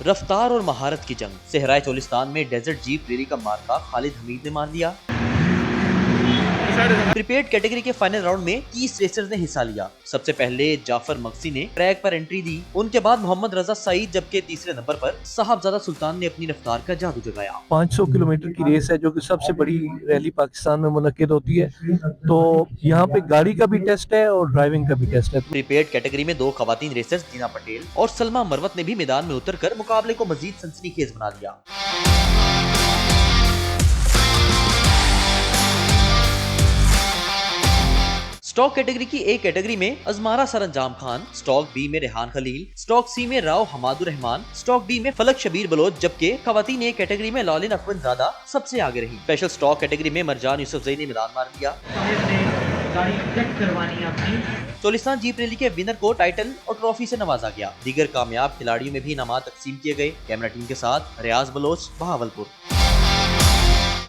रफ्तार और महारत की जंग। सहराए चोलिस्तान में डेजर्ट जीप रैली का मार्का खालिद हमीद ने मार दिया। प्रीपेड कैटेगरी के फाइनल राउंड में 30 रेसर्स ने हिस्सा लिया। सबसे पहले जाफर मक्सी ने ट्रैक पर एंट्री दी, उनके बाद मोहम्मद रजा सईद, जबकि तीसरे नंबर पर साहबजादा सुल्तान ने अपनी रफ्तार का जादू जगाया। 500 किलोमीटर की रेस है जो कि सबसे बड़ी रैली पाकिस्तान में मुनक्किद होती है, तो यहाँ पे गाड़ी का भी टेस्ट है और ड्राइविंग का भी टेस्ट है। प्रीपेड कैटेगरी में 2 खवातीन रेसर्स दीना पटेल और सलमा मरवत ने भी मैदान में उतरकर मुकाबले को मजीद सनसनीखेज बना दिया। स्टॉक कैटेगरी की ए कैटेगरी में अजमारा सरंजाम खान, स्टॉक बी में रेहान खलील, स्टॉक सी में राव हमादुर रहमान, स्टॉक डी में फलक शबीर बलोच, जबकि खवातीन ए कैटेगरी में लॉलिन अफवनजादा सबसे आगे रही। स्पेशल स्टॉक कैटेगरी में मरजान यूसुफजई ने मैदान मार दिया। चोलिस्तान जीप रैली के विनर को टाइटल और ट्रॉफी से नवाजा गया। दीगर कामयाब खिलाड़ियों में भी इनामात तकसीम किए गए। कैमरा टीम के साथ रियाज बलोच, बहावलपुर।